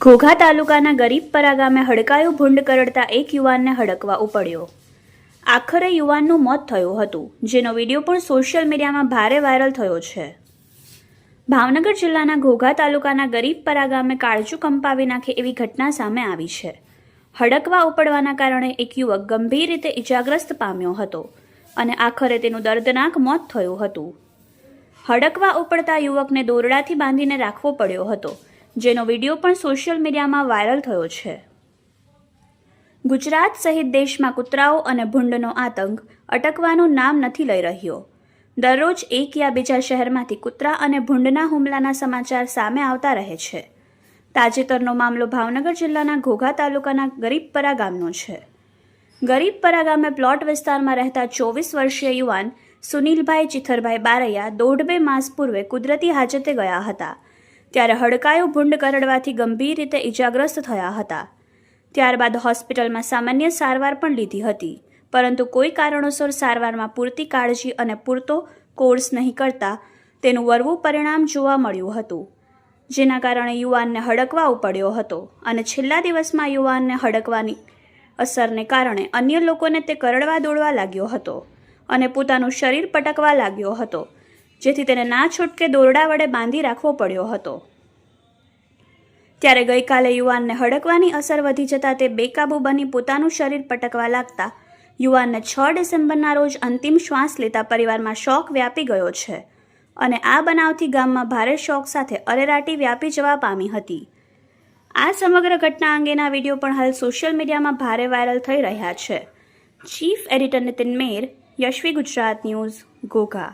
ઘોઘા તાલુકાના ગરીબપરા ગામે હડકાયું ભૂંડ કરડતા એક યુવાનને હડકવા ઉપડ્યો. આખરે યુવાનનું મોત થયું હતું, જેનો વિડીયો પણ સોશિયલ મીડિયામાં ભારે વાયરલ થયો છે. ભાવનગર જિલ્લાના ઘોઘા તાલુકાના ગરીબપરા ગામે કાળજું કંપાવી નાખે એવી ઘટના સામે આવી છે. હડકવા ઉપડવાના કારણે એક યુવક ગંભીર રીતે ઇજાગ્રસ્ત પામ્યો હતો અને આખરે તેનું દર્દનાક મોત થયું હતું. હડકવા ઉપડતા યુવકને દોરડાથી બાંધીને રાખવો પડ્યો હતો, જેનો વિડીયો પણ સોશિયલ મીડિયામાં વાયરલ થયો છે. ગુજરાત સહિત દેશમાં કૂતરાઓ અને ભૂંડનો આતંક અટકવાનું નામ નથી લઈ રહ્યો. દરરોજ એક યા બીજા શહેરમાંથી કૂતરા અને ભૂંડના હુમલાના સમાચાર સામે આવતા રહે છે. તાજેતરનો મામલો ભાવનગર જિલ્લાના ઘોઘા તાલુકાના ગરીબપરા ગામનો છે. ગરીબપરા ગામે પ્લોટ વિસ્તારમાં રહેતા 24 વર્ષીય યુવાન સુનિલભાઈ ચિથરભાઈ બારૈયા 1.5 માસ પૂર્વે કુદરતી હાજતે ગયા હતા. ત્યારે હડકાયું ભૂંડ કરડવાથી ગંભીર રીતે ઇજાગ્રસ્ત થયા હતા. ત્યારબાદ હોસ્પિટલમાં સામાન્ય સારવાર પણ લીધી હતી, પરંતુ કોઈ કારણોસર સારવારમાં પૂરતી કાળજી અને પૂરતો કોર્સ નહીં કરતા તેનું વરવું પરિણામ જોવા મળ્યું હતું, જેના કારણે યુવાનને હડકવા ઉપડ્યો હતો અને છેલ્લા દિવસમાં યુવાનને હડકવાની અસરને કારણે અન્ય લોકોને તે કરડવા દોડવા લાગ્યો હતો અને પોતાનું શરીર પટકવા લાગ્યો હતો, જેથી તેને ના છૂટકે દોરડા વડે બાંધી રાખવો પડ્યો હતો. ત્યારે ગઈકાલે યુવાનને હડકવાની અસર વધી જતાં તે બેકાબૂ બની પોતાનું શરીર પટકવા લાગતા યુવાનને 6 ડિસેમ્બરના રોજ અંતિમ શ્વાસ લેતા પરિવારમાં શોક વ્યાપી ગયો છે અને આ બનાવથી ગામમાં ભારે શોક સાથે અરેરાટી વ્યાપી જવા પામી હતી. આ સમગ્ર ઘટના અંગેના વિડીયો પણ હાલ સોશિયલ મીડિયામાં ભારે વાયરલ થઈ રહ્યા છે. ચીફ એડિટર નીતિન મેર, યશવી ગુજરાત ન્યૂઝ, ઘોઘા.